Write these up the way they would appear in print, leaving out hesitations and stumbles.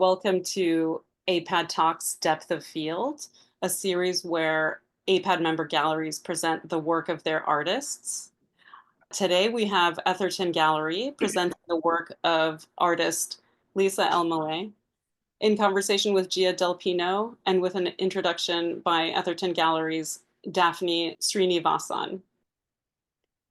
Welcome to AIPAD Talks Depth of Field, a series where AIPAD member galleries present the work of their artists. Today we have Etherton Gallery presenting the work of artist Lisa Elmaleh in conversation with Gia Del Pino and with an introduction by Etherton Gallery's Daphne Srinivasan.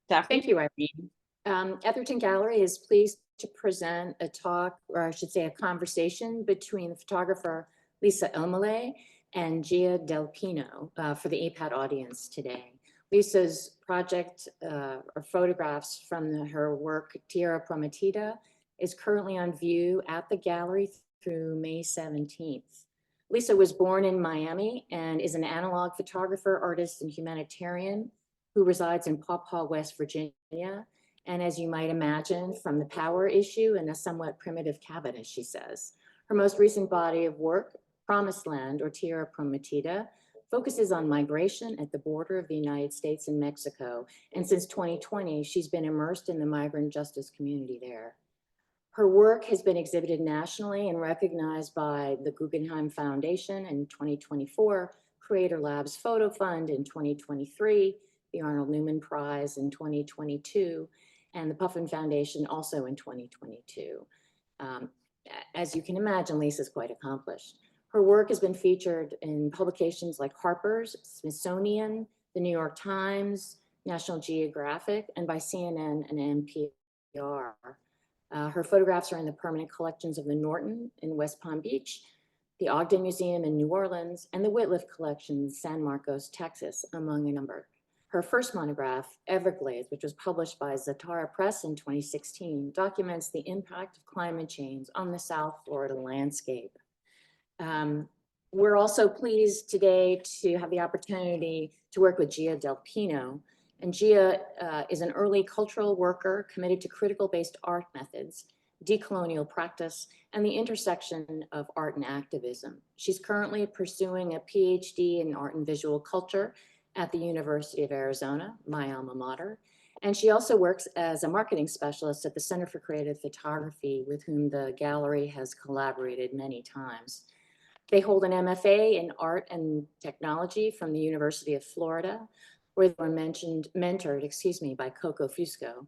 Daphne? Thank you, Irene. Etherton Gallery is pleased to present a talk, or I should say a conversation between the photographer Lisa Elmaleh and Gia Del Pino for the AIPAD audience today. Lisa's project or photographs from her work Tierra Prometida is currently on view at the gallery through May 17th. Lisa was born in Miami and is an analog photographer, artist, and humanitarian who resides in Paw Paw, West Virginia. And as you might imagine, from the power issue in a somewhat primitive cabin, as she says. Her most recent body of work, Promised Land, or Tierra Prometida, focuses on migration at the border of the United States and Mexico. And since 2020, she's been immersed in the migrant justice community there. Her work has been exhibited nationally and recognized by the Guggenheim Foundation in 2024, Creator Labs Photo Fund in 2023, the Arnold Newman Prize in 2022, and the Puffin Foundation also in 2022. As you can imagine, Lisa's quite accomplished. Her work has been featured in publications like Harper's, Smithsonian, the New York Times, National Geographic, and by CNN and NPR. Her photographs are in the permanent collections of the Norton in West Palm Beach, the Ogden Museum in New Orleans, and the Whitliff Collection in San Marcos, Texas, among a number. Her first monograph, Everglades, which was published by Zatara Press in 2016, documents the impact of climate change on the South Florida landscape. We're also pleased today to have the opportunity to work with Gia Del Pino. And Gia is an early cultural worker committed to critical-based art methods, decolonial practice, and the intersection of art and activism. She's currently pursuing a PhD in art and visual culture at the University of Arizona, my alma mater. And she also works as a marketing specialist at the Center for Creative Photography, with whom the gallery has collaborated many times. They hold an MFA in art and technology from the University of Florida, where they were mentored by Coco Fusco.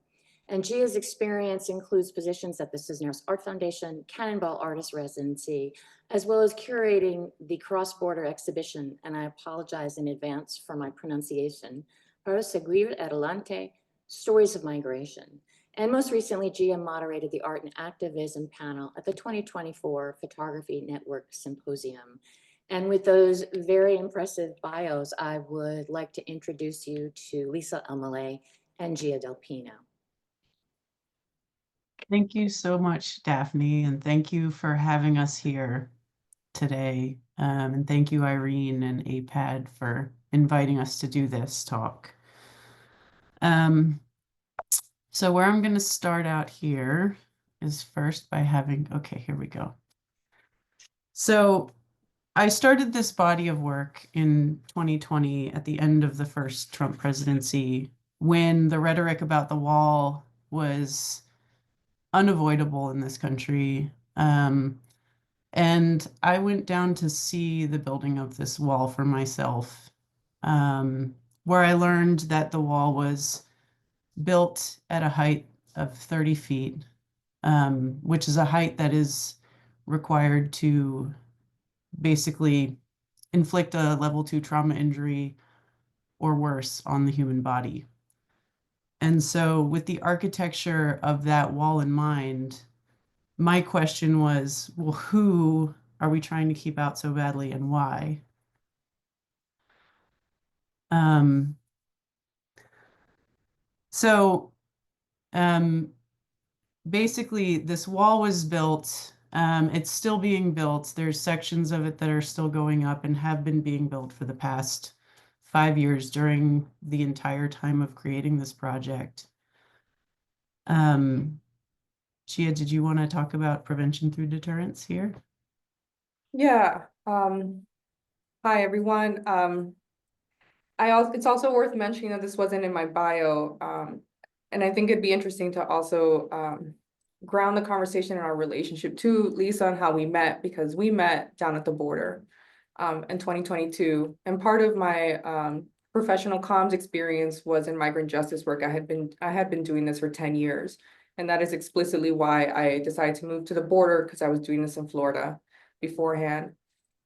And Gia's experience includes positions at the Cisneros Art Foundation, Cannonball Artist Residency, as well as curating the cross-border exhibition, and I apologize in advance for my pronunciation, Para Seguir Adelante, Stories of Migration. And most recently, Gia moderated the Art and Activism panel at the 2024 Photography Network Symposium. And with those very impressive bios, I would like to introduce you to Lisa Elmaleh and Gia Del Pino. Thank you so much, Daphne, and thank you for having us here today. And thank you, Irene and AIPAD, for inviting us to do this talk. So where I'm going to start out here is first by having, okay, here we go. So I started this body of work in 2020 at the end of the first Trump presidency, when the rhetoric about the wall was unavoidable in this country. And I went down to see the building of this wall for myself, where I learned that the wall was built at a height of 30 feet, which is a height that is required to basically inflict a level 2 trauma injury or worse on the human body. And so with the architecture of that wall in mind, my question was, well, who are we trying to keep out so badly and why? Basically, this wall was built. It's still being built. There's sections of it that are still going up and have been being built for the past 5 years during the entire time of creating this project. Gia, did you want to talk about prevention through deterrence here? Yeah. Hi, everyone. It's also worth mentioning that this wasn't in my bio, and I think it'd be interesting to also ground the conversation in our relationship to Lisa and how we met, because we met down at the border in 2022. And part of my professional comms experience was in migrant justice work. I had been doing this for 10 years. And that is explicitly why I decided to move to the border, because I was doing this in Florida beforehand.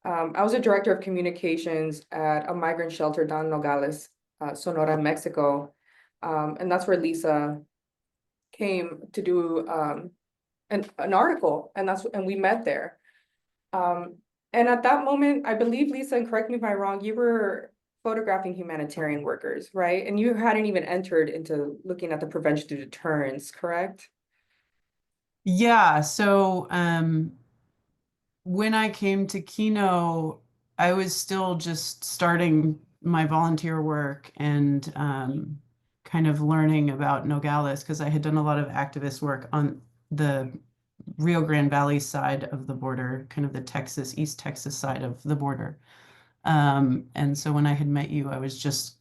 I was a director of communications at a migrant shelter down in Nogales, Sonora, Mexico. And that's where Lisa came to do an article, and we met there. And at that moment, I believe, Lisa, and correct me if I'm wrong, you were photographing humanitarian workers, right? And you hadn't even entered into looking at the prevention to deterrence, correct? Yeah, so when I came to Kino, I was still just starting my volunteer work and kind of learning about Nogales, because I had done a lot of activist work on the Rio Grande Valley side of the border, kind of the East Texas side of the border. And so when I had met you, I was just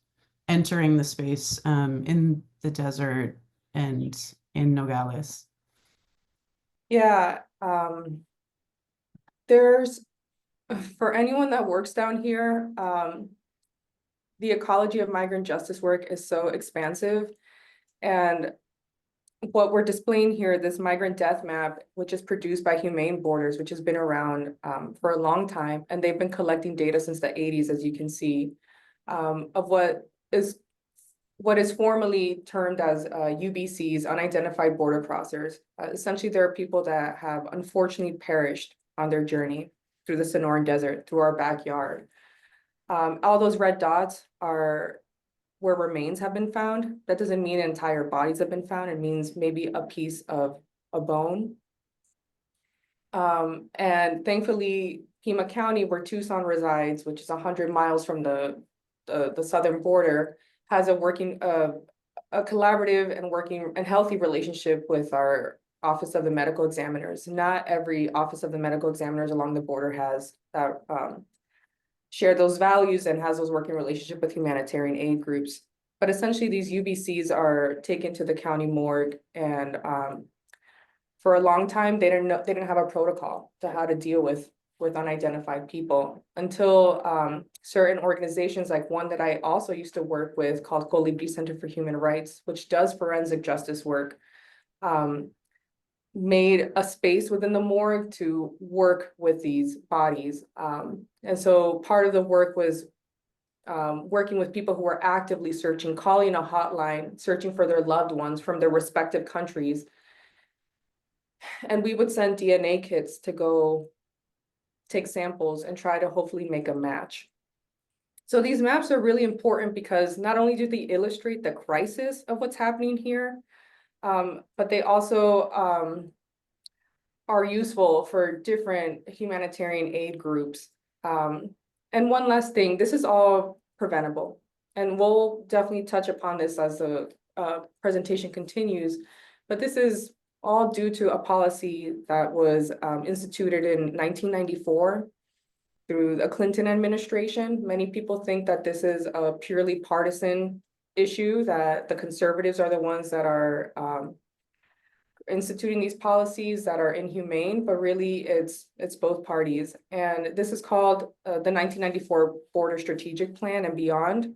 entering the space in the desert and in Nogales. Yeah, there's, for anyone that works down here, the ecology of migrant justice work is so expansive. And what we're displaying here, this migrant death map, which is produced by Humane Borders, which has been around for a long time, and they've been collecting data since the 80s, as you can see, of what is formally termed as UBCs, unidentified border crossers. Essentially, there are people that have unfortunately perished on their journey through the Sonoran Desert, through our backyard. All those red dots are where remains have been found. That doesn't mean entire bodies have been found. It means maybe a piece of a bone. And thankfully, Pima County, where Tucson resides, which is 100 miles from the southern border, has a collaborative and working and healthy relationship with our Office of the Medical Examiners. Not every Office of the Medical Examiners along the border has that share those values and has those working relationship with humanitarian aid groups. But essentially, these UBCs are taken to the county morgue, and for a long time, they didn't have a protocol to how to deal with unidentified people until certain organizations, like one that I also used to work with called Colibri Center for Human Rights, which does forensic justice work, made a space within the morgue to work with these bodies. And so part of the work was working with people who were actively searching, calling a hotline, searching for their loved ones from their respective countries. And we would send DNA kits to go take samples and try to hopefully make a match. So these maps are really important because not only do they illustrate the crisis of what's happening here, but they also are useful for different humanitarian aid groups. And one last thing, this is all preventable. And we'll definitely touch upon this as the presentation continues, but this is all due to a policy that was instituted in 1994 through the Clinton administration. Many people think that this is a purely partisan issue, that the conservatives are the ones that are instituting these policies that are inhumane, but really it's both parties. And this is called the 1994 Border Strategic Plan and Beyond,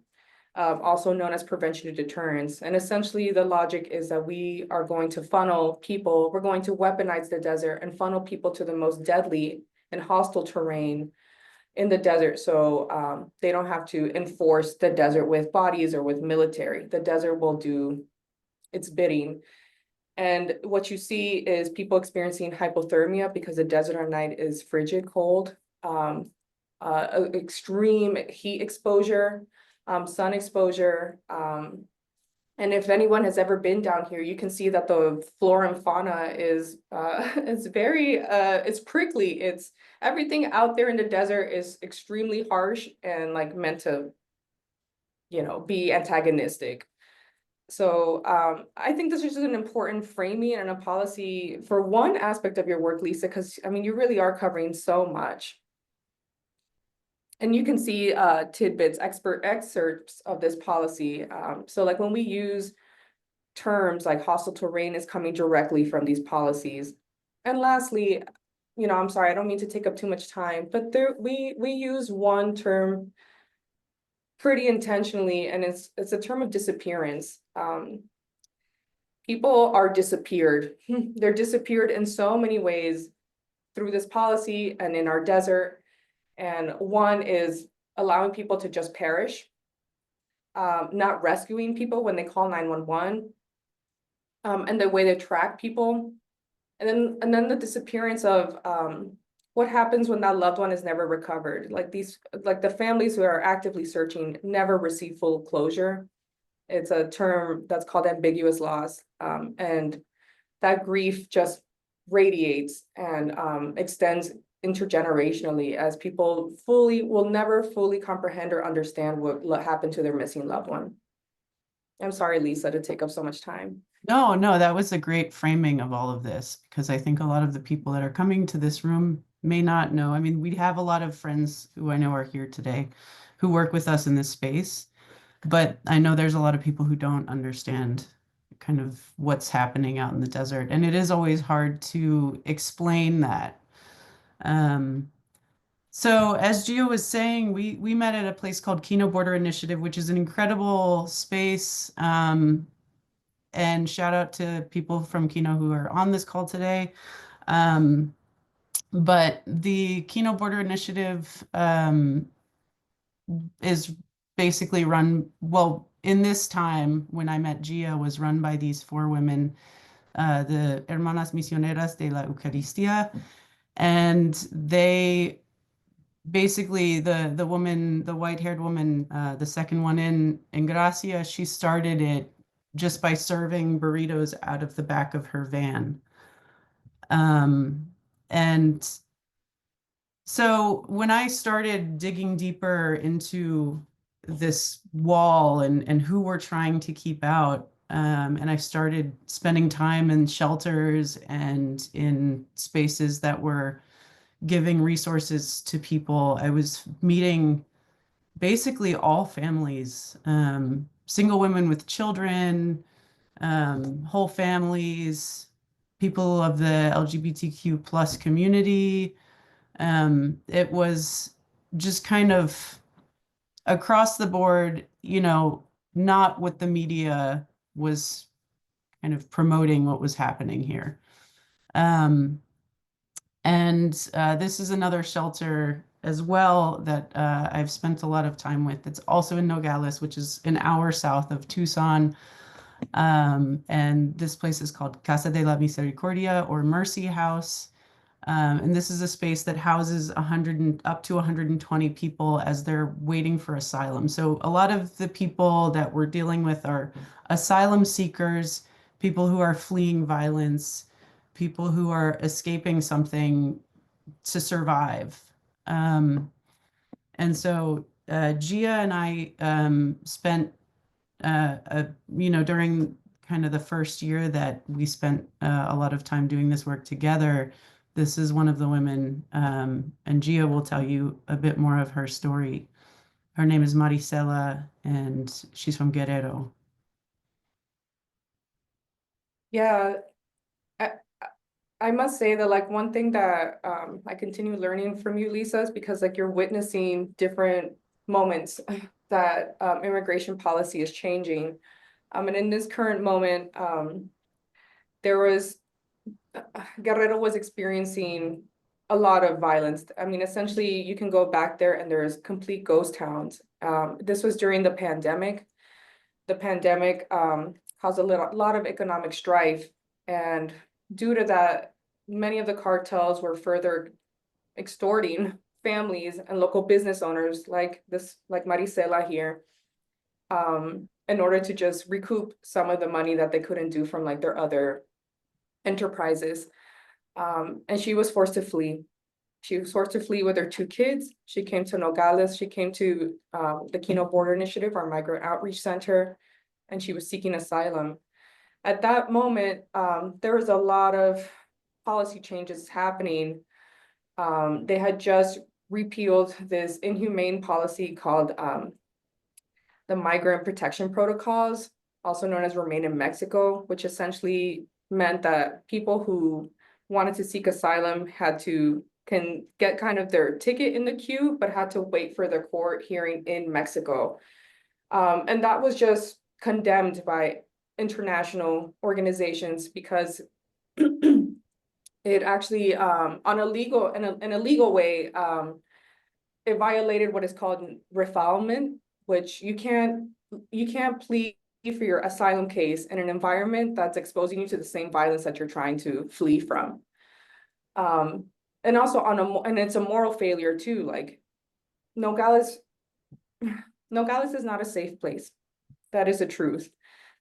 also known as prevention to deterrence. And essentially the logic is that we are going to funnel people, we're going to weaponize the desert and funnel people to the most deadly and hostile terrain in the desert. So they don't have to enforce the desert with bodies or with military. The desert will do its bidding. And what you see is people experiencing hypothermia because the desert at night is frigid cold, extreme heat exposure, sun exposure. And if anyone has ever been down here, you can see that the flora and fauna is it's prickly. It's everything out there in the desert is extremely harsh and like meant to, be antagonistic. So I think this is just an important framing and a policy for one aspect of your work, Lisa, because I mean, you really are covering so much. And you can see tidbits, expert excerpts of this policy. So like when we use terms like hostile terrain is coming directly from these policies. And lastly, I'm sorry, I don't mean to take up too much time, but we use one term pretty intentionally, and it's a term of disappearance. People are disappeared. They're disappeared in so many ways through this policy and in our desert. And one is allowing people to just perish, not rescuing people when they call 911, and the way they track people. And then the disappearance of what happens when that loved one is never recovered. Like the families who are actively searching never receive full closure. It's a term that's called ambiguous loss. And that grief just radiates and extends intergenerationally as people will never fully comprehend or understand what happened to their missing loved one. I'm sorry, Lisa, to take up so much time. No, that was a great framing of all of this, because I think a lot of the people that are coming to this room may not know. I mean, we have a lot of friends who I know are here today who work with us in this space, but I know there's a lot of people who don't understand kind of what's happening out in the desert. And it is always hard to explain that. So as Gia was saying, we met at a place called Kino Border Initiative, which is an incredible space. And shout out to people from Kino who are on this call today. But the Kino Border Initiative is basically run, well, in this time when I met Gia, was run by these 4 women, the Hermanas Misioneras de la Eucaristía. And they basically, the woman, the white-haired woman, the second one in Gracia, she started it just by serving burritos out of the back of her van. And so when I started digging deeper into this wall and who we're trying to keep out, and I started spending time in shelters and in spaces that were giving resources to people, I was meeting basically all families, single women with children, whole families, people of the LGBTQ plus community. It was just kind of across the board, not what the media was kind of promoting what was happening here. And this is another shelter as well that I've spent a lot of time with. It's also in Nogales, which is an hour south of Tucson. And this place is called Casa de la Misericordia, or Mercy House. And this is a space that houses up to 120 people as they're waiting for asylum. So a lot of the people that we're dealing with are asylum seekers, people who are fleeing violence, people who are escaping something to survive. And so Gia and I spent, during kind of the first year that we spent a lot of time doing this work together, this is one of the women, and Gia will tell you a bit more of her story. Her name is Maricela, and she's from Guerrero. Yeah, I must say that like one thing that I continue learning from you, Lisa, is because like you're witnessing different moments that immigration policy is changing. And in this current moment, Guerrero was experiencing a lot of violence. I mean, essentially, you can go back there and there's complete ghost towns. This was during the pandemic. The pandemic caused a lot of economic strife, and due to that, many of the cartels were further extorting families and local business owners like Maricela here, in order to just recoup some of the money that they couldn't do from like their other enterprises. And she was forced to flee. She was forced to flee with her 2 kids. She came to Nogales. She came to the Kino Border Initiative, our migrant outreach center, and she was seeking asylum. At that moment, there was a lot of policy changes happening. They had just repealed this inhumane policy called the Migrant Protection Protocols. also known as Remain in Mexico, which essentially meant that people who wanted to seek asylum can get kind of their ticket in the queue, but had to wait for the court hearing in Mexico. And that was just condemned by international organizations because it actually, in a legal way, it violated what is called refoulement, which you can't plead for your asylum case in an environment that's exposing you to the same violence that you're trying to flee from. And also and it's a moral failure too. Like Nogales is not a safe place. That is the truth.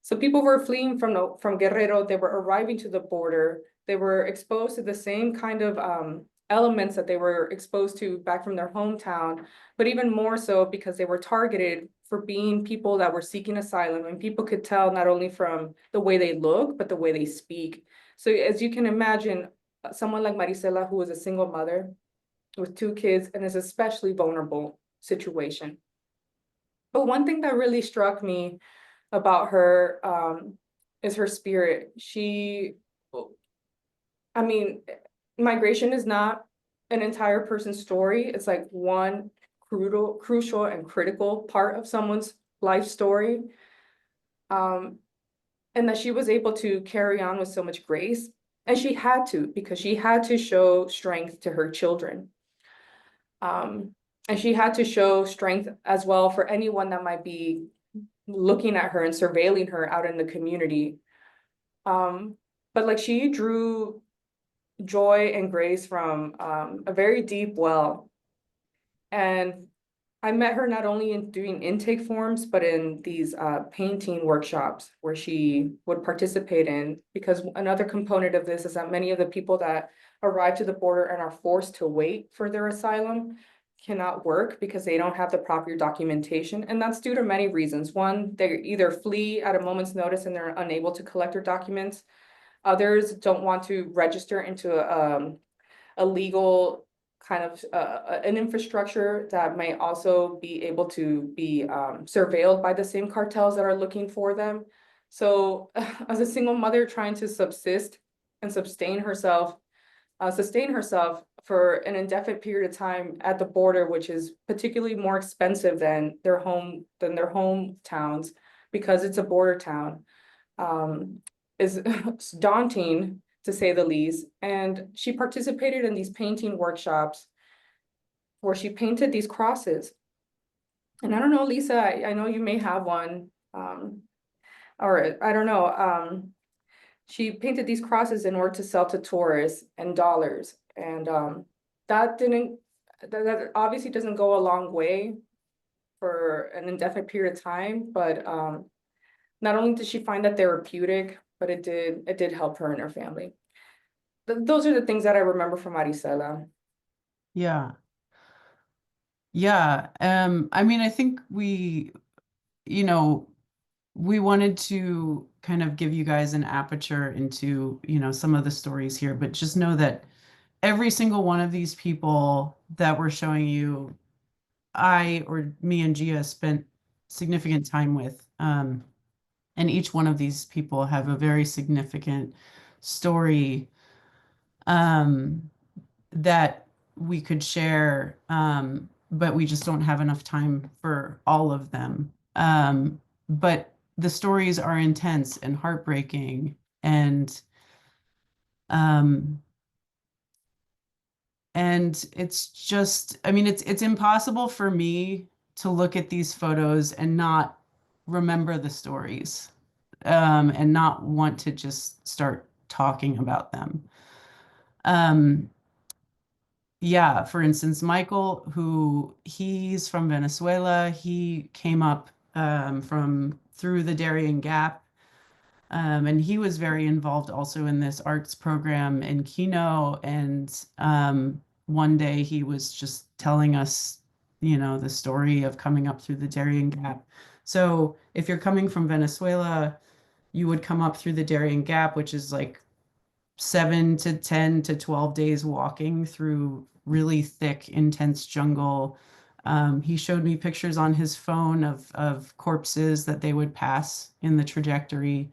So people were fleeing from Guerrero. They were arriving to the border. They were exposed to the same kind of elements that they were exposed to back from their hometown, but even more so because they were targeted for being people that were seeking asylum, and people could tell not only from the way they look, but the way they speak. So as you can imagine, someone like Marisela, who is a single mother with 2 kids and is especially vulnerable situation. But one thing that really struck me about her is her spirit. Migration is not an entire person's story. It's like one crucial and critical part of someone's life story. And that she was able to carry on with so much grace. And she had to, because she had to show strength to her children. And she had to show strength as well for anyone that might be looking at her and surveilling her out in the community. But like she drew joy and grace from a very deep well. And I met her not only in doing intake forms, but in these painting workshops where she would participate in, because another component of this is that many of the people that arrive to the border and are forced to wait for their asylum cannot work because they don't have the proper documentation. And that's due to many reasons. One, they either flee at a moment's notice and they're unable to collect their documents. Others don't want to register into a legal kind of an infrastructure that may also be able to be surveilled by the same cartels that are looking for them. So as a single mother trying to subsist and sustain herself for an indefinite period of time at the border, which is particularly more expensive than their hometowns because it's a border town, is daunting, to say the least. And she participated in these painting workshops where she painted these crosses. And I don't know, Lisa, I know you may have one, or I don't know. She painted these crosses in order to sell to tourists and dollars. And that obviously doesn't go a long way for an indefinite period of time, but not only did she find that therapeutic, but it did help her and her family. Those are the things that I remember from Marisela. Yeah. Yeah. I think we wanted to kind of give you guys an aperture into, some of the stories here, but just know that every single one of these people that we're showing you, me and Gia spent significant time with. And each one of these people have a very significant story that we could share, but we just don't have enough time for all of them. But the stories are intense and heartbreaking, and it's just, it's impossible for me to look at these photos and not remember the stories, and not want to just start talking about them. Yeah, for instance, Michael, he's from Venezuela, he came up through the Darien Gap, and he was very involved also in this arts program in Kino. And one day he was just telling us, the story of coming up through the Darien Gap. So if you're coming from Venezuela, you would come up through the Darien Gap, which is like 7 to 10 to 12 days walking through really thick, intense jungle. He showed me pictures on his phone of corpses that they would pass in the trajectory.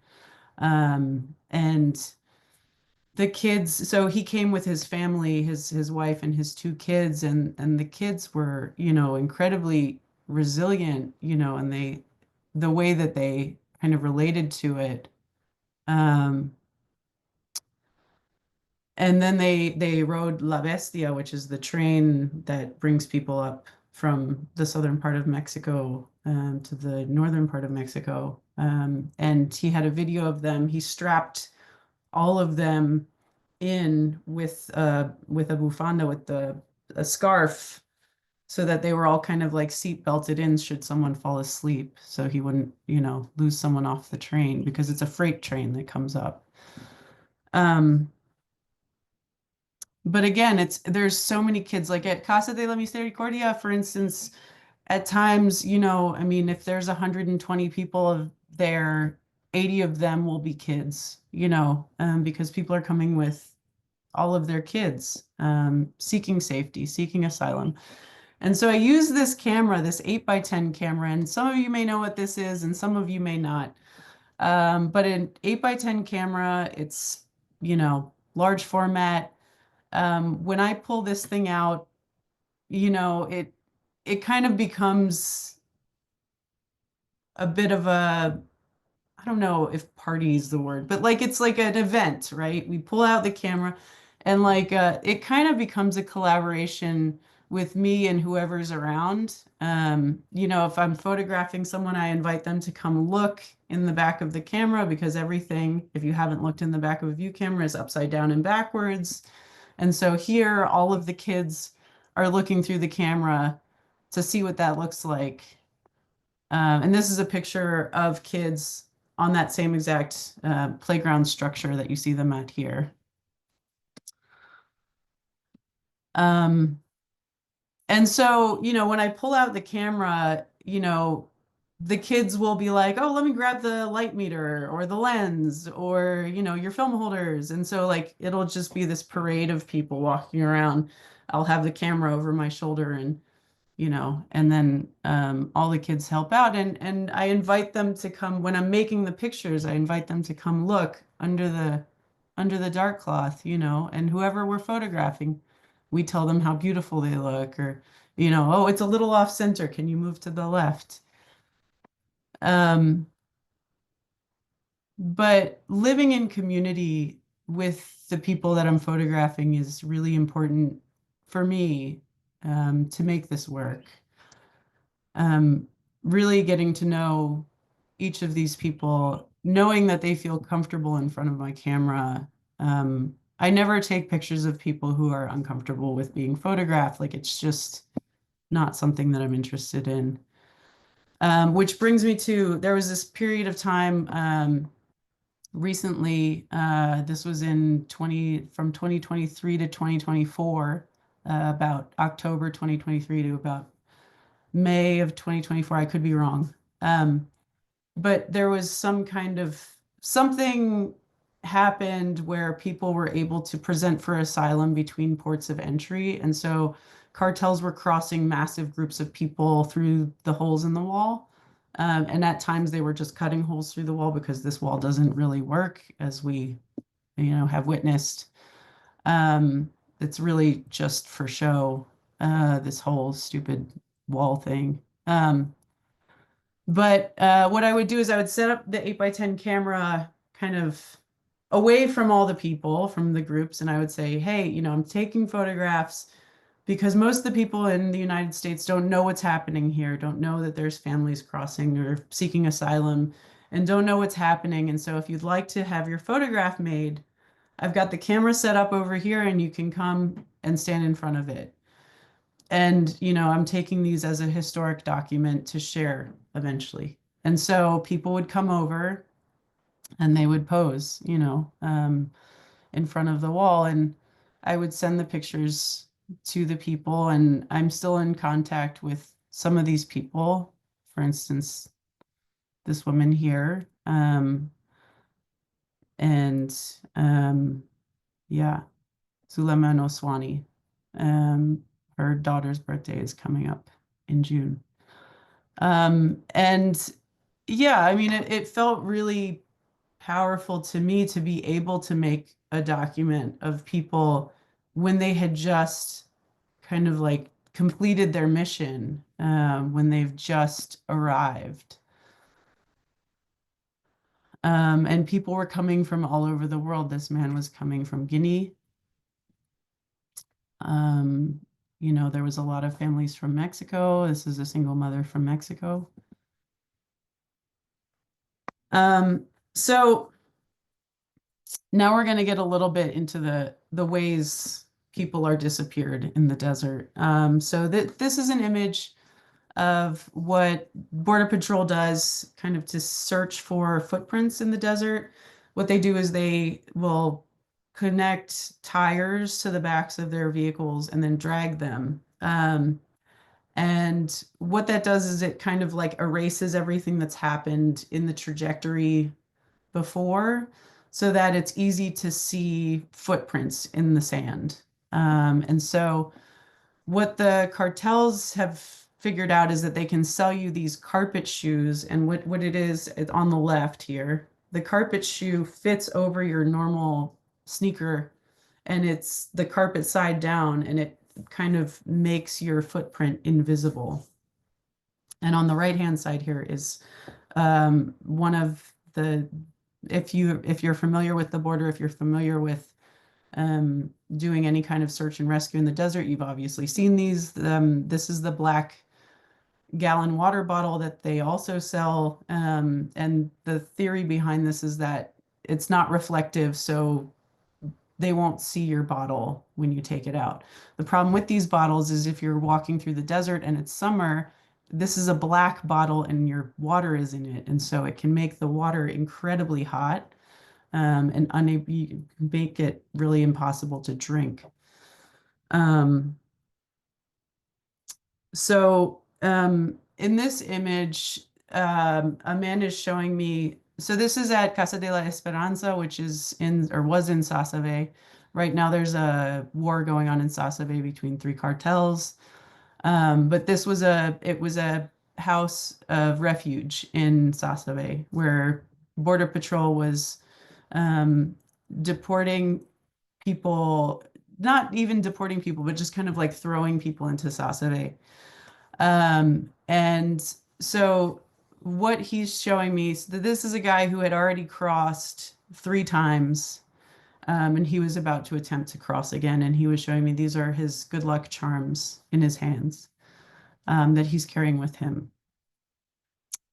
And the kids, so he came with his family, his wife and his two kids, and the kids were, you know, incredibly resilient, you know, and the way that they kind of related to it. And then they rode La Bestia, which is the train that brings people up from the southern part of Mexico to the northern part of Mexico. And he had a video of them. He strapped all of them in with a bufanda, with a scarf, so that they were all kind of like seat belted in should someone fall asleep, so he wouldn't, you know, lose someone off the train, because it's a freight train that comes up. But again, there's so many kids, like at Casa de la Misericordia, for instance, at times, you know, I mean, if there's 120 people there, 80 of them will be kids, you know, because people are coming with all of their kids, seeking safety, seeking asylum. And so I use this camera, this 8x10 camera, and some of you may know what this is, and some of you may not. But an 8x10 camera, it's, you know, large format. When I pull this thing out, you know, it kind of becomes a bit of a, I don't know if party is the word, but like it's like an event, right? We pull out the camera and like it kind of becomes a collaboration with me and whoever's around. You know, if I'm photographing someone, I invite them to come look in the back of the camera, because everything, if you haven't looked in the back of a view camera, is upside down and backwards. And so here, all of the kids are looking through the camera to see what that looks like. And this is a picture of kids on that same exact playground structure that you see them at here. And so, you know, when I pull out the camera, you know, the kids will be like, oh, let me grab the light meter or the lens or, you know, your film holders. And so like, it'll just be this parade of people walking around. I'll have the camera over my shoulder and, you know, and then all the kids help out. And I invite them to come, when I'm making the pictures, I invite them to come look under the dark cloth, you know, and whoever we're photographing, we tell them how beautiful they look, or, you know, oh, it's a little off center. Can you move to the left? But living in community with the people that I'm photographing is really important for me to make this work. Really getting to know each of these people, knowing that they feel comfortable in front of my camera. I never take pictures of people who are uncomfortable with being photographed. Like, it's just not something that I'm interested in. Which brings me to, there was this period of time recently, this was from 2023 to 2024, about October 2023 to about May of 2024. I could be wrong. But there was something happened where people were able to present for asylum between ports of entry. And so cartels were crossing massive groups of people through the holes in the wall. And at times they were just cutting holes through the wall, because this wall doesn't really work, as we, you know, have witnessed. It's really just for show, this whole stupid wall thing. But what I would do is I would set up the 8x10 camera kind of away from all the people, from the groups, and I would say, hey, you know, I'm taking photographs because most of the people in the United States don't know what's happening here, don't know that there's families crossing or seeking asylum, and don't know what's happening. And so if you'd like to have your photograph made, I've got the camera set up over here and you can come and stand in front of it. And, you know, I'm taking these as a historic document to share eventually. And so people would come over and they would pose, you know, in front of the wall. And I would send the pictures to the people. And I'm still in contact with some of these people. For instance, this woman here. Yeah, Suleiman Oswani. Her daughter's birthday is coming up in June. And yeah, I mean, it felt really powerful to me to be able to make a document of people when they had just kind of like completed their mission, when they've just arrived. And people were coming from all over the world. This man was coming from Guinea. You know, there was a lot of families from Mexico. This is a single mother from Mexico. So now we're going to get a little bit into the ways people are disappeared in the desert. So this is an image of what Border Patrol does kind of to search for footprints in the desert. What they do is they will connect tires to the backs of their vehicles and then drag them. And what that does is it kind of like erases everything that's happened in the trajectory before so that it's easy to see footprints in the sand. And so what the cartels have figured out is that they can sell you these carpet shoes. And what it is on the left here, the carpet shoe fits over your normal sneaker and it's the carpet side down and it kind of makes your footprint invisible. And on the right-hand side here is one of the, if you're familiar with the border, if you're familiar with doing any kind of search and rescue in the desert, you've obviously seen these. This is the black gallon water bottle that they also sell. And the theory behind this is that it's not reflective, so they won't see your bottle when you take it out. The problem with these bottles is if you're walking through the desert and it's summer, this is a black bottle and your water is in it. And so it can make the water incredibly hot, and make it really impossible to drink. In this image, a man is showing me, so this is at Casa de la Esperanza, which is was in Sasabe. Right now there's a war going on in Sasabe between 3 cartels. But it was a house of refuge in Sasabe where Border Patrol was deporting people, not even deporting people, but just kind of like throwing people into Sasabe. And so what he's showing me is that this is a guy who had already crossed 3 times, and he was about to attempt to cross again. And he was showing me these are his good luck charms in his hands, that he's carrying with him.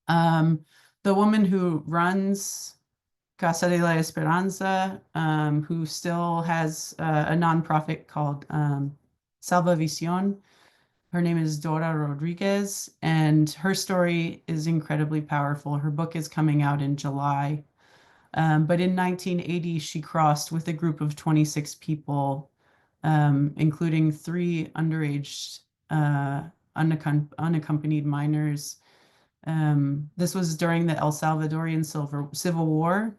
The woman who runs Casa de la Esperanza, who still has a nonprofit called Salva Visión. Her name is Dora Rodriguez, and her story is incredibly powerful. Her book is coming out in July. But in 1980, she crossed with a group of 26 people, including 3 underage unaccompanied minors. This was during the El Salvadorian Civil War,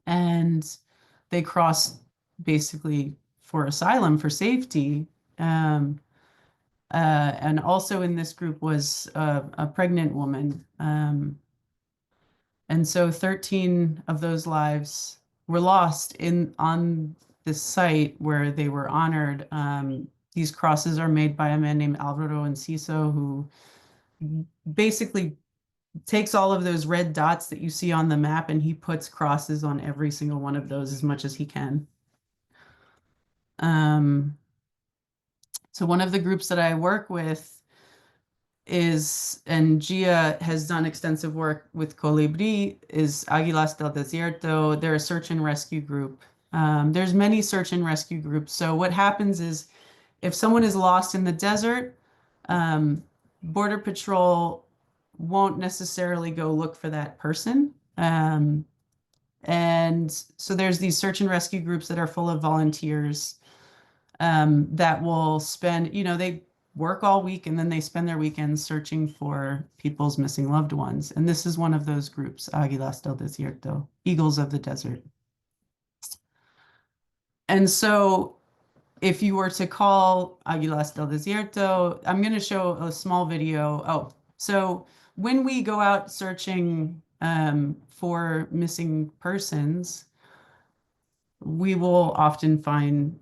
and they crossed basically for asylum, for safety. And also in this group was a pregnant woman. And so 13 of those lives were lost on this site where they were honored. These crosses are made by a man named Alvaro Enciso, who basically takes all of those red dots that you see on the map and he puts crosses on every single one of those as much as he can. So one of the groups that I work with is, and Gia has done extensive work with Colibri, is Águilas del Desierto. They're a search and rescue group. There's many search and rescue groups. So what happens is if someone is lost in the desert, Border Patrol won't necessarily go look for that person. And so there's these search and rescue groups that are full of volunteers, that will spend, they work all week and then they spend their weekends searching for people's missing loved ones. And this is one of those groups, Águilas del Desierto, Eagles of the Desert. And so if you were to call Águilas del Desierto, I'm going to show a small video. Oh, so when we go out searching for missing persons, we will often find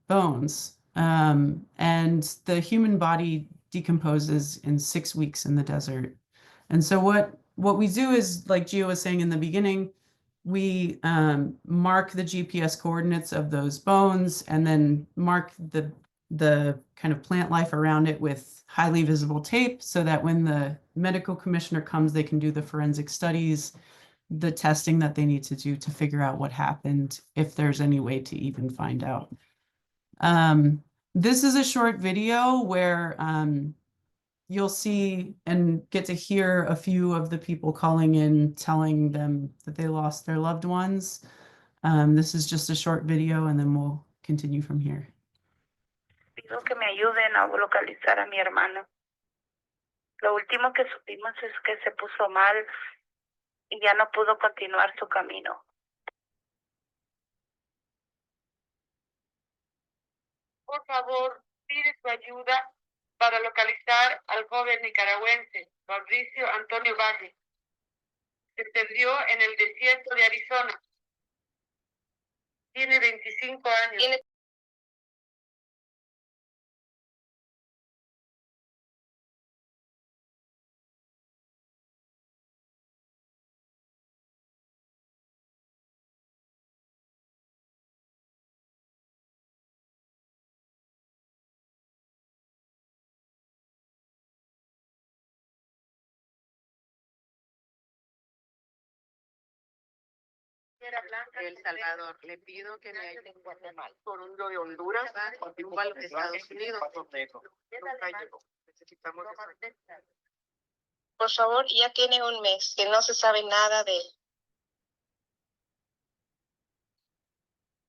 bones. And the human body decomposes in 6 weeks in the desert. And so what we do is, like Gia was saying in the beginning, we mark the GPS coordinates of those bones and then mark the kind of plant life around it with highly visible tape so that when the medical commissioner comes, they can do the forensic studies, the testing that they need to do to figure out what happened, if there's any way to even find out. This is a short video where you'll see and get to hear a few of the people calling in, telling them that they lost their loved ones. This is just a short video, and then we'll continue from here. Pido que me ayuden a localizar a mi hermano. Lo último que supimos es que se puso mal y ya no pudo continuar su camino. Por favor, pide su ayuda para localizar al joven nicaragüense, Mauricio Antonio Valle. Se perdió en el desierto de Arizona. Tiene 25 años. El Salvador, le pido que me ayude en Guatemala. Por un de Honduras, rumbo a los Estados Unidos. Nunca llegó. Necesitamos esa. Por favor, ya tiene un mes que no se sabe nada de él.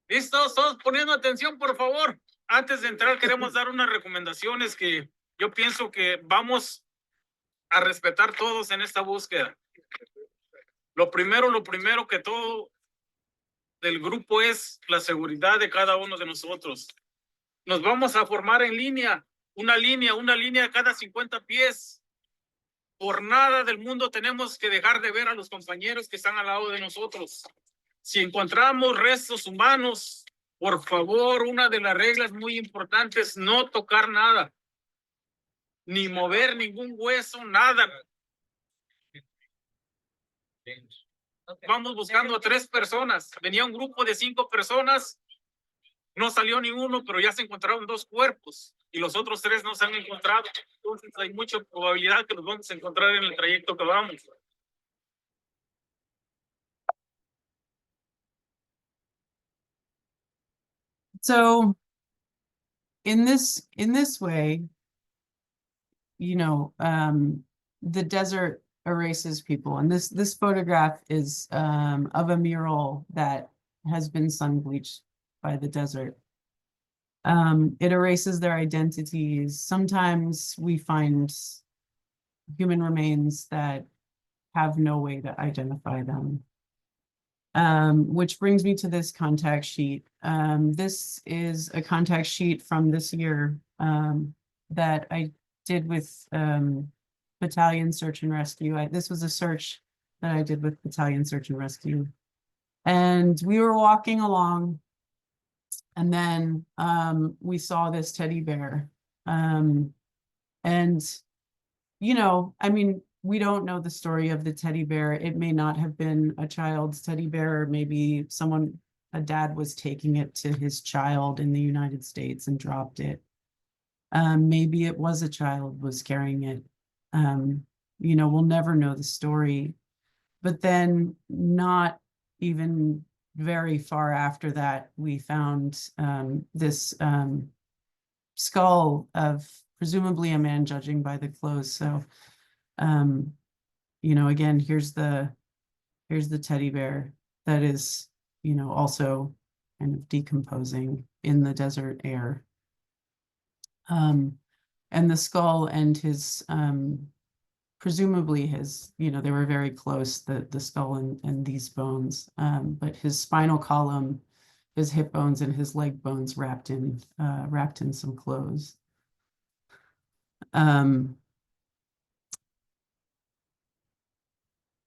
¿Listos? Todos poniendo atención, por favor. Antes de entrar, queremos dar unas recomendaciones que yo pienso que vamos a respetar todos en esta búsqueda. Lo primero que todo del grupo es la seguridad de cada uno de nosotros. Nos vamos a formar en línea, una línea cada 50 pies. Por nada del mundo tenemos que dejar de ver a los compañeros que están al lado de nosotros. Si encontramos restos humanos, por favor, una de las reglas muy importantes, no tocar nada, ni mover ningún hueso, nada. Vamos buscando a 3 personas. Venía un grupo de 5 personas. No salió ni uno, pero ya se encontraron 2 cuerpos y los otros 3 no se han encontrado. Entonces hay mucha probabilidad que los vamos a encontrar en el trayecto que vamos. So in this way, you know, the desert erases people. And this photograph is of a mural that has been sun bleached by the desert. It erases their identities. Sometimes we find human remains that have no way to identify them. Which brings me to this contact sheet. This is a contact sheet from this year that I did with Battalion Search and Rescue. This was a search that I did with Battalion Search and Rescue. And we were walking along, and then we saw this teddy bear. And, you know, I mean, we don't know the story of the teddy bear. It may not have been a child's teddy bear, or maybe a dad was taking it to his child in the United States and dropped it. Maybe it was a child was carrying it. You know, we'll never know the story. But then not even very far after that, we found this skull of presumably a man, judging by the clothes. So, you know, again, here's the teddy bear that is, you know, also kind of decomposing in the desert air. And the skull and his, presumably his, you know, they were very close, the skull and these bones, but his spinal column hip bones and his leg bones wrapped in some clothes.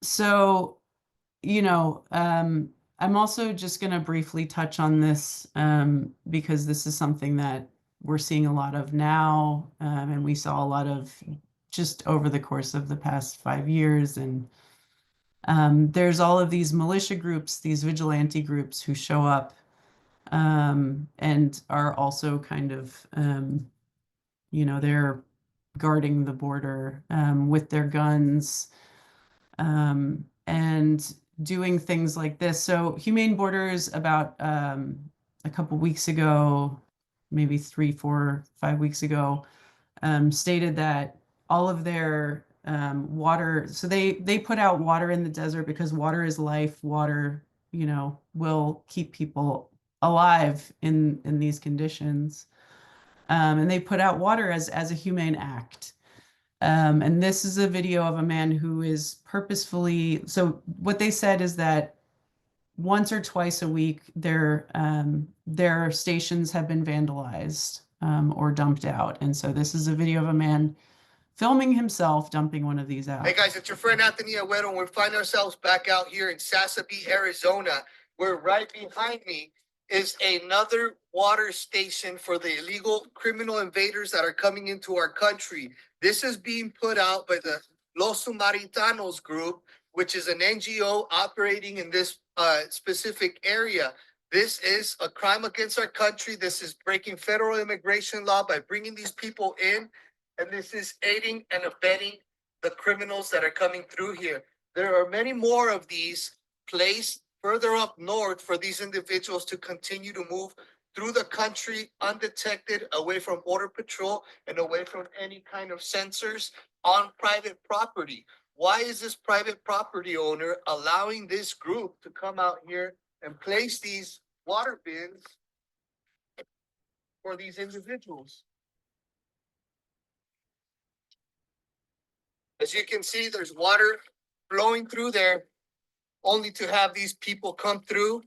So, you know, I'm also just going to briefly touch on this because this is something that we're seeing a lot of now, and we saw a lot of just over the course of the past 5 years. And there's all of these militia groups, these vigilante groups who show up and are also kind of, you know, they're guarding the border with their guns and doing things like this. So Humane Borders about a couple weeks ago, maybe 3, 4, 5 weeks ago, stated that all of their water, so they put out water in the desert because water is life. Water, you know, will keep people alive in these conditions. And they put out water as a humane act. And this is a video of a man who is purposefully, so what they said is that once or twice a week, their stations have been vandalized or dumped out. And so this is a video of a man filming himself dumping one of these out. Hey guys, it's your friend Anthony Agüero, and we find ourselves back out here in Sassabee, Arizona, where right behind me is another water station for the illegal criminal invaders that are coming into our country. This is being put out by the Los Samaritanos group, which is an NGO operating in this specific area. This is a crime against our country. This is breaking federal immigration law by bringing these people in. And this is aiding and abetting the criminals that are coming through here. There are many more of these placed further up north for these individuals to continue to move through the country undetected, away from Border Patrol and away from any kind of sensors on private property. Why is this private property owner allowing this group to come out here and place these water bins for these individuals? As you can see, there's water flowing through there, only to have these people come through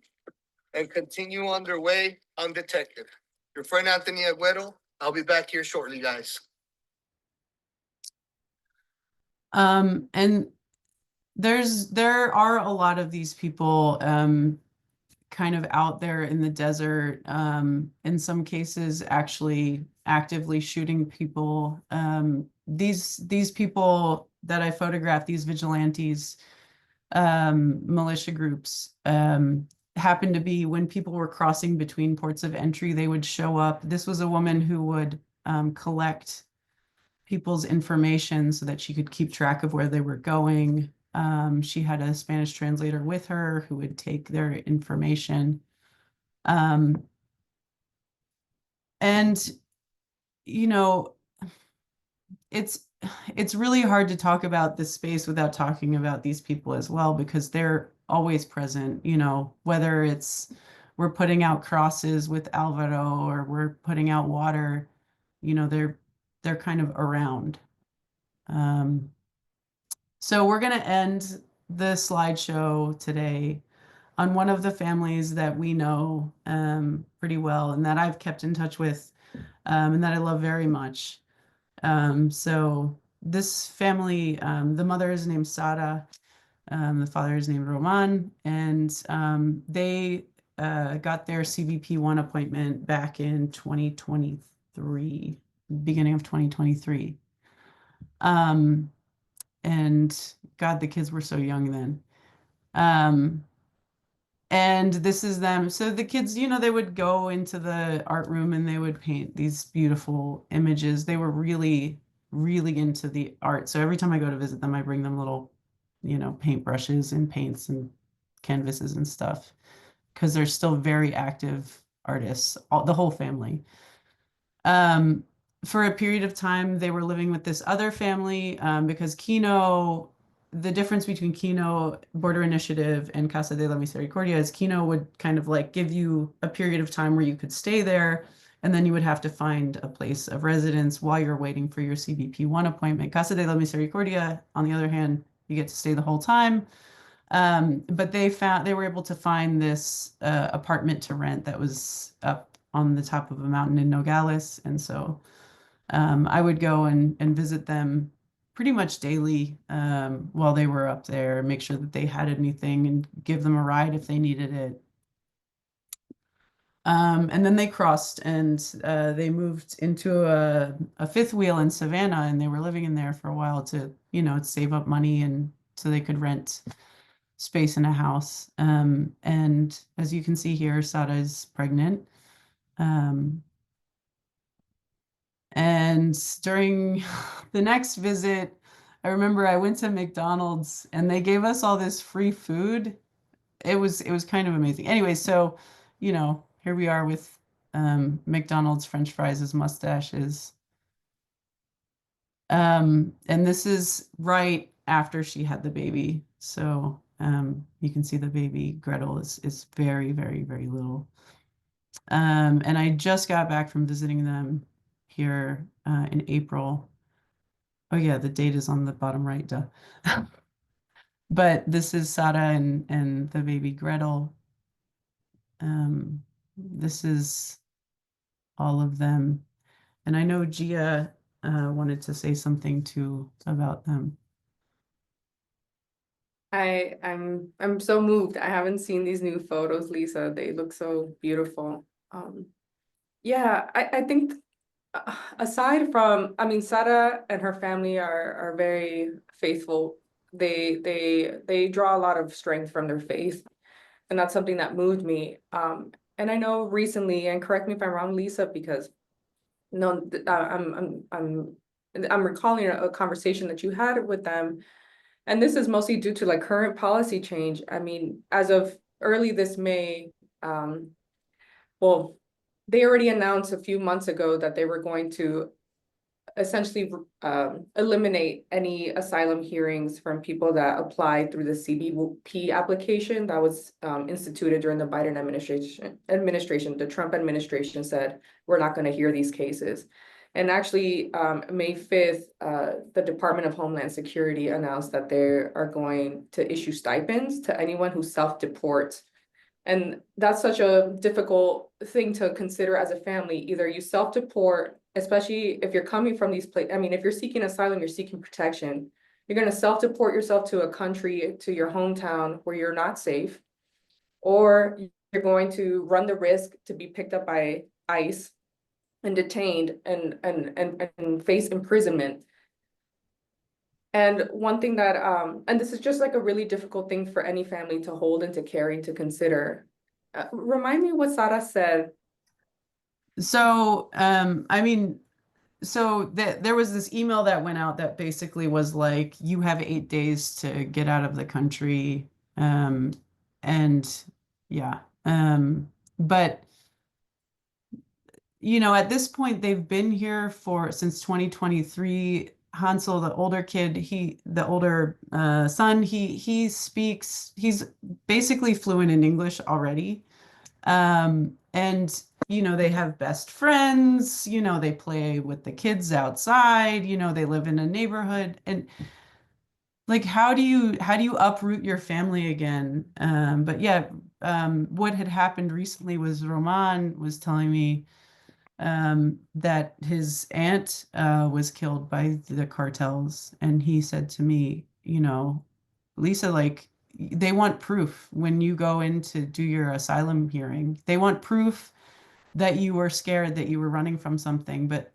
and continue on their way undetected. Your friend Anthony Agüero, I'll be back here shortly, guys. And there are a lot of these people kind of out there in the desert, in some cases actually actively shooting people. These people that I photographed, these vigilantes, militia groups, happened to be when people were crossing between ports of entry, they would show up. This was a woman who would collect people's information so that she could keep track of where they were going. She had a Spanish translator with her who would take their information. And, you know, it's really hard to talk about this space without talking about these people as well, because they're always present, you know, whether it's we're putting out crosses with Alvaro or we're putting out water, you know, they're kind of around. So we're going to end the slideshow today on one of the families that we know pretty well and that I've kept in touch with and that I love very much. So this family, the mother is named Sara, the father is named Roman, and they got their CBP1 appointment back in 2023, beginning of 2023. And God, the kids were so young then. And this is them. So the kids, you know, they would go into the art room and they would paint these beautiful images. They were really, really into the art. So every time I go to visit them, I bring them little, you know, paintbrushes and paints and canvases and stuff, because they're still very active artists, the whole family. For a period of time, they were living with this other family because Kino, the difference between Kino Border Initiative and Casa de la Misericordia is Kino would kind of like give you a period of time where you could stay there, and then you would have to find a place of residence while you're waiting for your CBP1 appointment. Casa de la Misericordia, on the other hand, you get to stay the whole time. But they were able to find this apartment to rent that was up on the top of a mountain in Nogales. And so I would go and visit them pretty much daily while they were up there, make sure that they had anything and give them a ride if they needed it. And then they crossed and they moved into a fifth wheel in Savannah, and they were living in there for a while to, save up money and so they could rent space in a house. And as you can see here, Sada is pregnant. And during the next visit, I remember I went to McDonald's and they gave us all this free food. It was kind of amazing. Anyway, so, here we are with McDonald's French fries as mustaches. And this is right after she had the baby. So you can see the baby Gretel is very, very, very little. And I just got back from visiting them here in April. Oh yeah, the date is on the bottom right, duh. But this is Sada and the baby Gretel. This is all of them. And I know Gia wanted to say something too about them. I'm so moved. I haven't seen these new photos, Lisa. They look so beautiful. Yeah, I think aside from, I mean, Sara and her family are very faithful. They draw a lot of strength from their faith, and that's something that moved me. And I know recently, and correct me if I'm wrong, Lisa, because no, I'm recalling a conversation that you had with them. And this is mostly due to like current policy change. I mean, as of early this May, well, they already announced a few months ago that they were going to essentially eliminate any asylum hearings from people that applied through the CBP application that was instituted during the Biden administration. The Trump administration said, we're not going to hear these cases. And actually, May 5th, the Department of Homeland Security announced that they are going to issue stipends to anyone who self-deports. And that's such a difficult thing to consider as a family. Either you self-deport, especially if you're coming from these places. I mean, if you're seeking asylum, you're seeking protection. You're going to self-deport yourself to a country, to your hometown where you're not safe, or you're going to run the risk to be picked up by ICE and detained and face imprisonment. And one thing that, and this is just like a really difficult thing for any family to hold and to carry and to consider. Remind me what Sara said. So, I mean, so there was this email that went out that basically was like, you have 8 days to get out of the country. And yeah, but at this point, they've been here since 2023. Hansel, the older kid, the older son, he's basically fluent in English already. And, they have best friends, they play with the kids outside, they live in a neighborhood. And like, how do you uproot your family again? But yeah, what had happened recently was Roman was telling me that his aunt was killed by the cartels. And he said to me, Lisa, like, they want proof when you go in to do your asylum hearing. They want proof that you were scared, that you were running from something. But,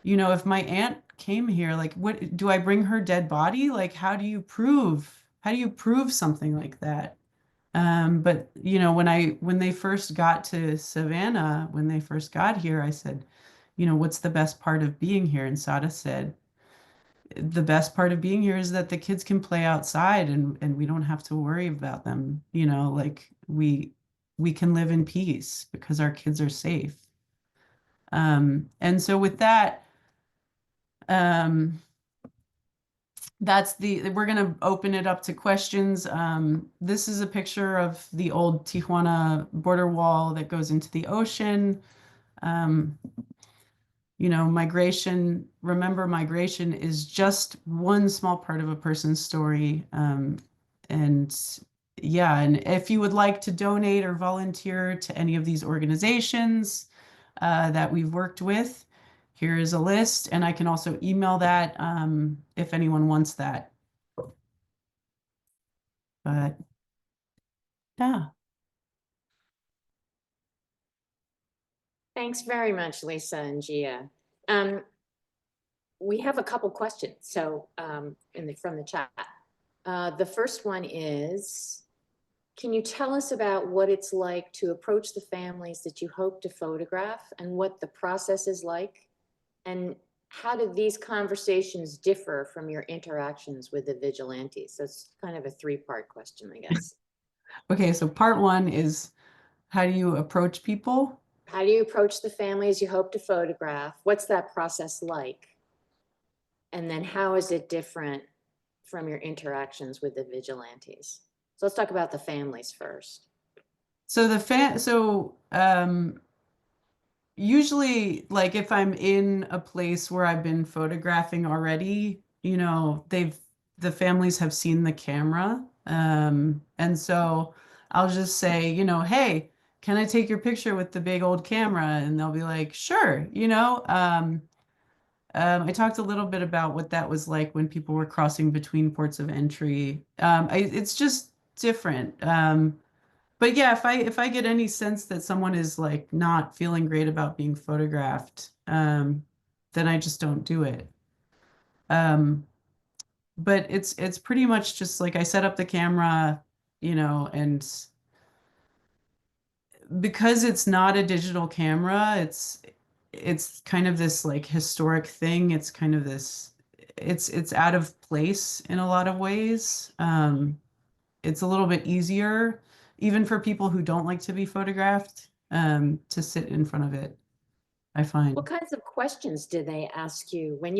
if my aunt came here, like, what do I bring her dead body? Like, how do you prove something like that? But when they first got to Savannah, when they first got here, I said, what's the best part of being here? And Sada said, the best part of being here is that the kids can play outside and we don't have to worry about them. Like we can live in peace because our kids are safe. And so with that, we're going to open it up to questions. This is a picture of the old Tijuana border wall that goes into the ocean. Migration, remember, migration is just one small part of a person's story. and yeah, and if you would like to donate or volunteer to any of these organizations that we've worked with, here is a list, and I can also email that if anyone wants that. But yeah. Thanks very much, Lisa and Gia. We have a couple questions, so from the chat. The first one is, can you tell us about what it's like to approach the families that you hope to photograph and what the process is like? And how do these conversations differ from your interactions with the vigilantes? So it's kind of a three-part question, I guess. Okay, so part one is, how do you approach people? How do you approach the families you hope to photograph? What's that process like? And then how is it different from your interactions with the vigilantes? So let's talk about the families first. So usually, like, if I'm in a place where I've been photographing already, you know, the families have seen the camera. And so I'll just say, you know, hey, can I take your picture with the big old camera? And they'll be like, sure, you know. I talked a little bit about what that was like when people were crossing between ports of entry. It's just different. But yeah, if I get any sense that someone is like not feeling great about being photographed, then I just don't do it. But it's pretty much just like I set up the camera, you know, and because it's not a digital camera, it's kind of this like historic thing. It's kind of this, it's out of place in a lot of ways. It's a little bit easier, even for people who don't like to be photographed, to sit in front of it, I find. What kinds of questions do they ask you when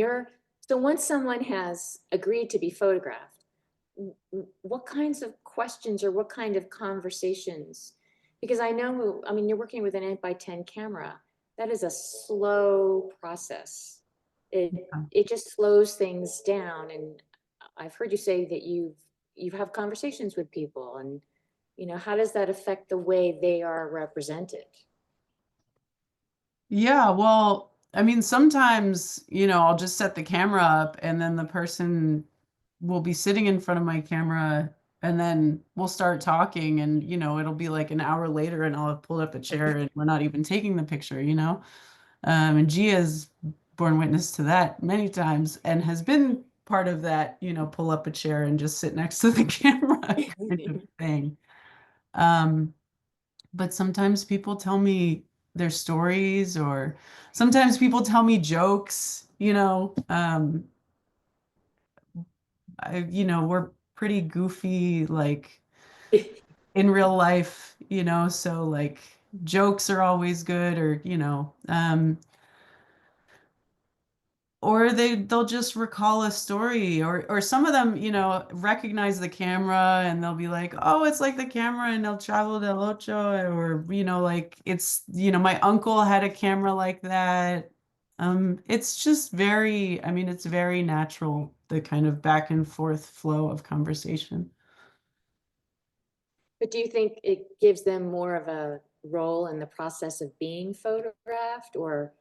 so once someone has agreed to be photographed, what kinds of questions or what kind of conversations? Because I know, I mean, you're working with an 8x10 camera. That is a slow process. It just slows things down. And I've heard you say that you have conversations with people, and you know, how does that affect the way they are represented? Yeah, well, I mean, sometimes, you know, I'll just set the camera up and then the person will be sitting in front of my camera and then we'll start talking and, you know, it'll be like an hour later and I'll have pulled up a chair and we're not even taking the picture, you know? And Gia's borne witness to that many times and has been part of that, you know, pull up a chair and just sit next to the camera kind of thing. But sometimes people tell me their stories, or sometimes people tell me jokes, you know. You know, we're pretty goofy, like in real life, you know, so like jokes are always good, or, you know, or they'll just recall a story, or some of them, you know, recognize the camera and they'll be like, oh, it's like the camera in El Chavo del Ocho, or, you know, like it's, you know, my uncle had a camera like that. It's just very, I mean, it's very natural, the kind of back and forth flow of conversation. But do you think it gives them more of a role in the process of being photographed, or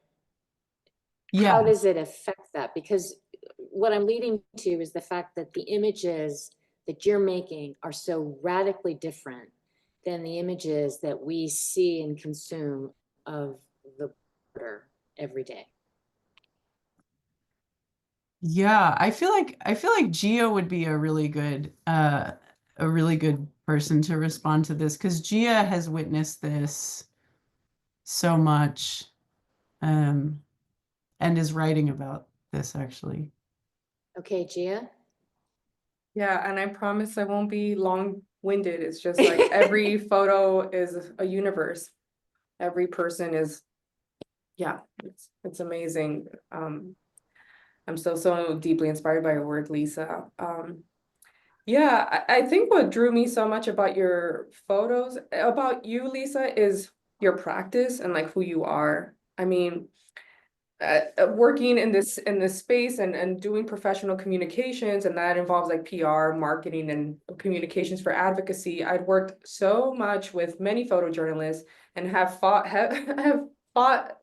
how Yeah. does it affect that? Because what I'm leading to is the fact that the images that you're making are so radically different than the images that we see and consume of the border every day. Yeah, I feel like Gia would be a really good person to respond to this, because Gia has witnessed this so much, and is writing about this actually. Okay, Gia? Yeah, and I promise I won't be long-winded. It's just like every photo is a universe. Every person is, yeah, it's amazing. I'm so deeply inspired by your work, Lisa. Yeah, I think what drew me so much about your photos, about you, Lisa, is your practice and like who you are. I mean, working in this space and doing professional communications, and that involves like PR, marketing, and communications for advocacy. I'd worked so much with many photojournalists and have fought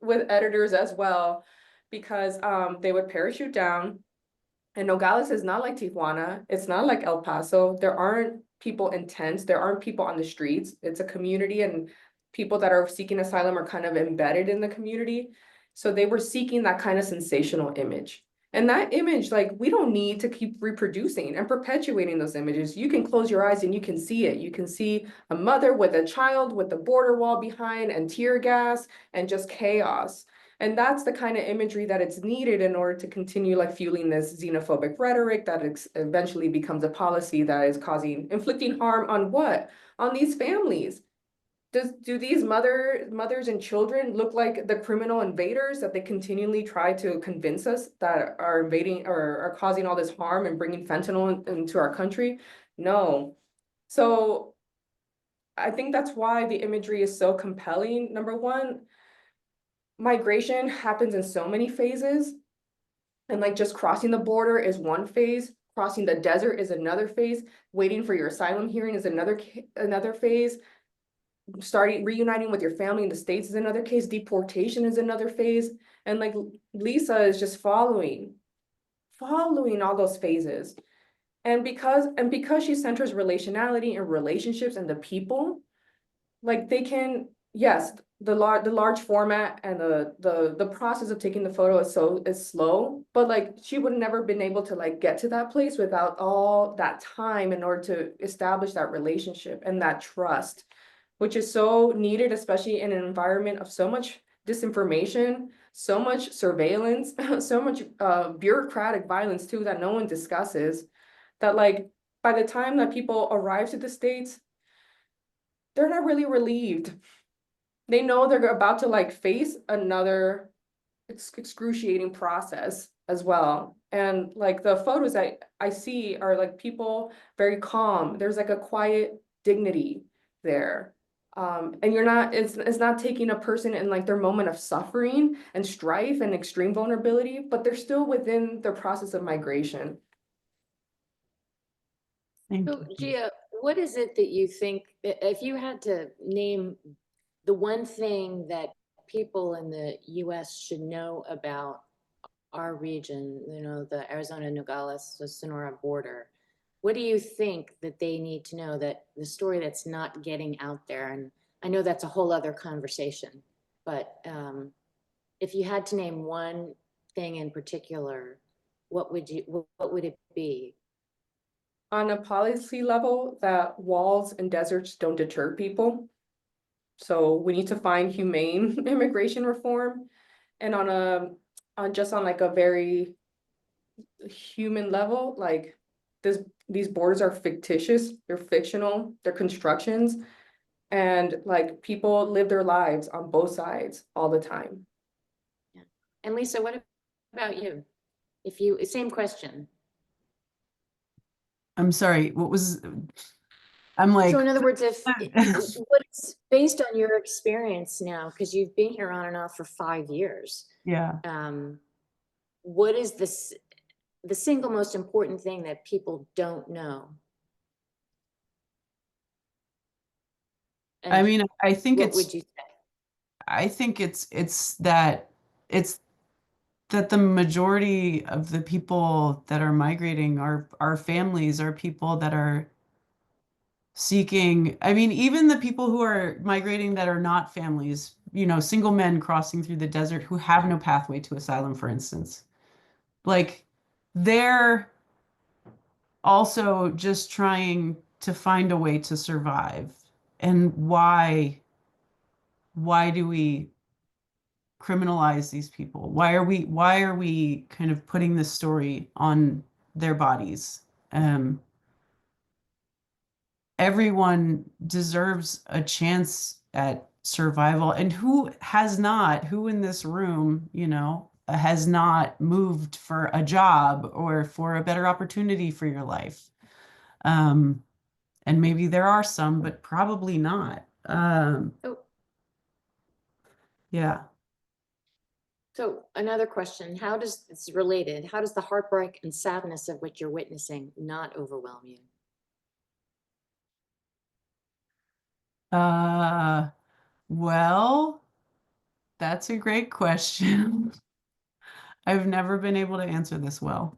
with editors as well, because they would parachute down. And Nogales is not like Tijuana. It's not like El Paso. There aren't people in tents. There aren't people on the streets. It's a community, and people that are seeking asylum are kind of embedded in the community. So they were seeking that kind of sensational image. And that image, like, we don't need to keep reproducing and perpetuating those images. You can close your eyes and you can see it. You can see a mother with a child with the border wall behind and tear gas and just chaos. And that's the kind of imagery that it's needed in order to continue like fueling this xenophobic rhetoric that eventually becomes a policy that is inflicting harm on what? On these families. Do these mothers and children look like the criminal invaders that they continually try to convince us that are invading or are causing all this harm and bringing fentanyl into our country? No. So I think that's why the imagery is so compelling. Number one, migration happens in so many phases. And like just crossing the border is one phase, crossing the desert is another phase, waiting for your asylum hearing is another phase, starting reuniting with your family in the States is another case, deportation is another phase. And like Lisa is just following all those phases. And because she centers relationality and relationships and the people, like they can, yes, the large format and the process of taking the photo is slow, but like she would never been able to like get to that place without all that time in order to establish that relationship and that trust, which is so needed, especially in an environment of so much disinformation, so much surveillance, so much bureaucratic violence too that no one discusses, that like by the time that people arrive to the States, they're not really relieved. They know they're about to like face another excruciating process as well. And like the photos I see are like people very calm. There's like a quiet dignity there. And it's not taking a person in like their moment of suffering and strife and extreme vulnerability, but they're still within the process of migration. Thank So, you. Gia, what is it that you think, if you had to name the one thing that people in the US should know about our region, you know, the Arizona, Nogales, the Sonora border, what do you think that they need to know, that the story that's not getting out there? And I know that's a whole other conversation, but if you had to name one thing in particular, what would it be? On a policy level, that walls and deserts don't deter people. So we need to find humane immigration reform. And on like a very human level, like these borders are fictitious, they're fictional, they're constructions, and like people live their lives on both sides all the time. Yeah. And Lisa, what about you? Same question. I'm sorry, I'm like, So in other words, what's based on your experience now, because you've been here on and off for 5 years, yeah. what is the single most important thing that people don't know? I And mean, I think what would you say? I think it's that the majority of the people that are migrating are families, are people that are seeking. I mean, even the people who are migrating that are not families, you know, single men crossing through the desert who have no pathway to asylum, for instance, like they're also just trying to find a way to survive. And why do we criminalize these people? Why are we kind of putting this story on their bodies? Everyone deserves a chance at survival. And who in this room, you know, has not moved for a job or for a better opportunity for your life? And maybe there are some, but probably not. Oh. Yeah. So another question, it's related, how does the heartbreak and sadness of what you're witnessing not overwhelm you? Well, that's a great question. I've never been able to answer this well.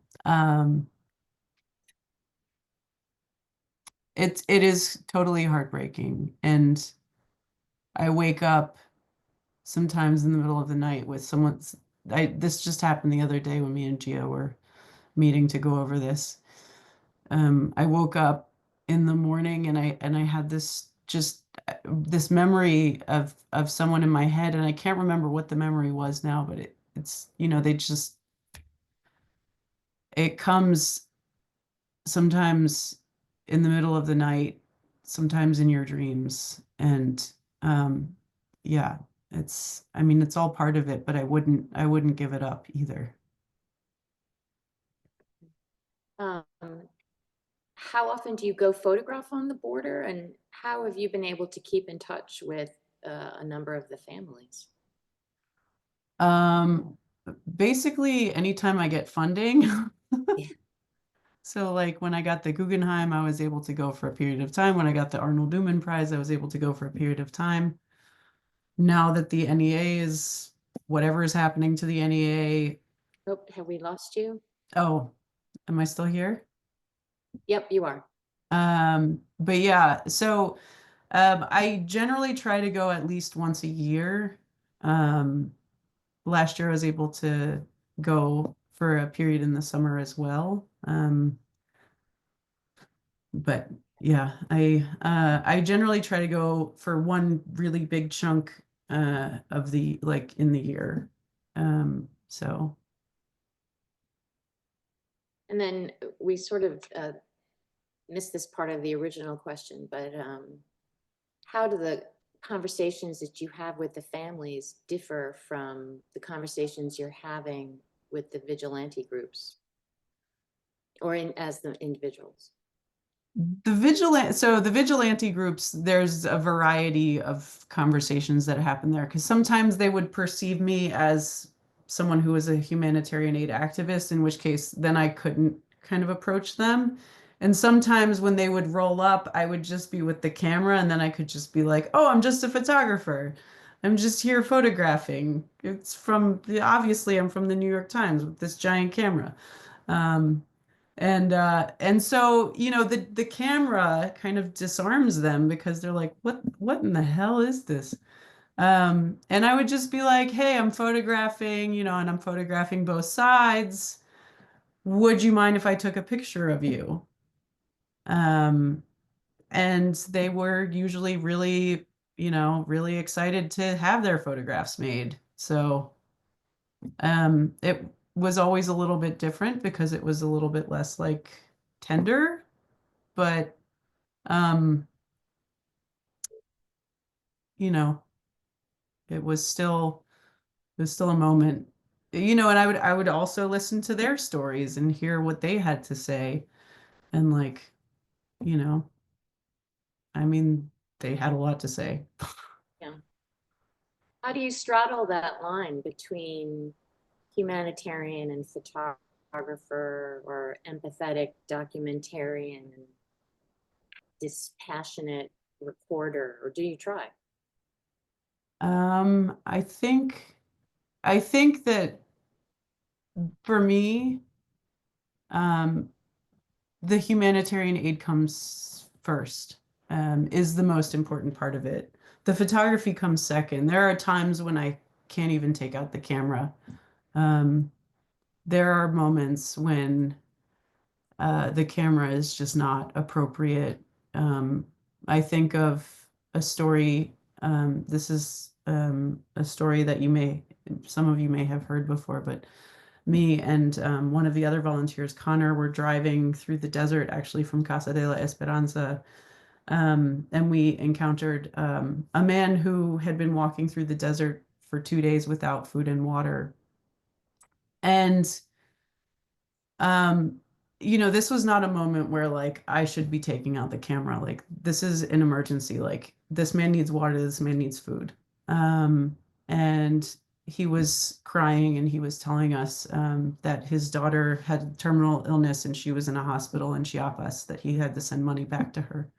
It is totally heartbreaking, and I wake up sometimes in the middle of the night with someone's. This just happened the other day when me and Gia were meeting to go over this. I woke up in the morning and I had this memory of someone in my head, and I can't remember what the memory was now, but it's it comes sometimes in the middle of the night, sometimes in your dreams. And yeah, it's all part of it, but I wouldn't give it up either. How often do you go photograph on the border, and how have you been able to keep in touch with a number of the families? Basically, anytime I get funding. Yeah. So like when I got the Guggenheim, I was able to go for a period of time. When I got the Arnold Newman Prize, I was able to go for a period of time. Now that the NEA is whatever is happening to the NEA. Oh, have we lost you? Oh, am I still here? Yep, you are. But yeah, so I generally try to go at least once a year. Last year I was able to go for a period in the summer as well. But yeah, I generally try to go for one really big chunk of the like in the year. So And then we sort of missed this part of the original question, but how do the conversations that you have with the families differ from the conversations you're having with the vigilante groups or as the individuals? the vigilante groups, there's a variety of conversations that happen there, because sometimes they would perceive me as someone who was a humanitarian aid activist, in which case then I couldn't kind of approach them. And sometimes when they would roll up, I would just be with the camera, and then I could just be like, oh, I'm just a photographer. I'm just here photographing. Obviously I'm from the New York Times with this giant camera. Um, and so, the camera kind of disarms them, because they're like, what in the hell is this? And I would just be like, hey, I'm photographing, and I'm photographing both sides. Would you mind if I took a picture of you? And they were usually really, really excited to have their photographs made. So it was always a little bit different, because it was a little bit less like tender, but um, you know, it was still a moment. And I would also listen to their stories and hear what they had to say. And like, you know, I mean, they had a lot to say. Yeah. How do you straddle that line between humanitarian and photographer, or empathetic documentarian and dispassionate reporter, or do you try? I think that for me, um, the humanitarian aid comes first, is the most important part of it. The photography comes second. There are times when I can't even take out the camera. There are moments when the camera is just not appropriate. I think of a story. This is a story that some of you may have heard before, but me and one of the other volunteers, Connor, were driving through the desert, actually from Casa de la Esperanza, and we encountered a man who had been walking through the desert for 2 days without food and water. And this was not a moment where like I should be taking out the camera. Like, this is an emergency. Like, this man needs water, this man needs food. And he was crying and he was telling us that his daughter had terminal illness and she was in a hospital in Chiapas, that he had to send money back to her.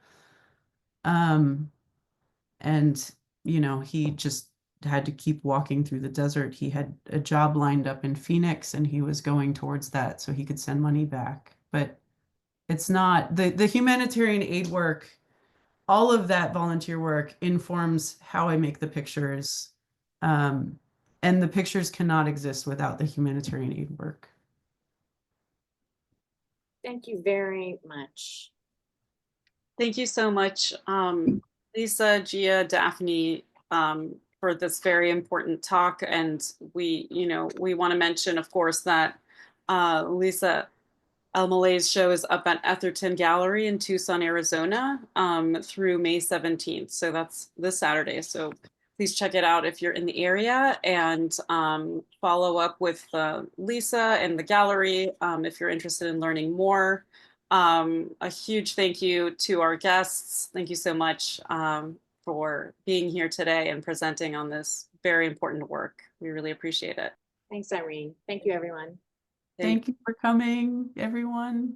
And, you know, he just had to keep walking through the desert. He had a job lined up in Phoenix and he was going towards that so he could send money back. But it's not the humanitarian aid work. All of that volunteer work informs how I make the pictures. And the pictures cannot exist without the humanitarian aid work. Thank you very much. Thank you so much, Lisa, Gia, Daphne, for this very important talk. And we want to mention, of course, that Lisa Elmaleh's show is up at Etherton Gallery in Tucson, Arizona, through May 17th. So that's this Saturday. So please check it out if you're in the area, and follow up with Lisa and the gallery if you're interested in learning more. A huge thank you to our guests. Thank you so much for being here today and presenting on this very important work. We really appreciate it. Thanks, Irene. Thank you, everyone. Thank you for coming, everyone.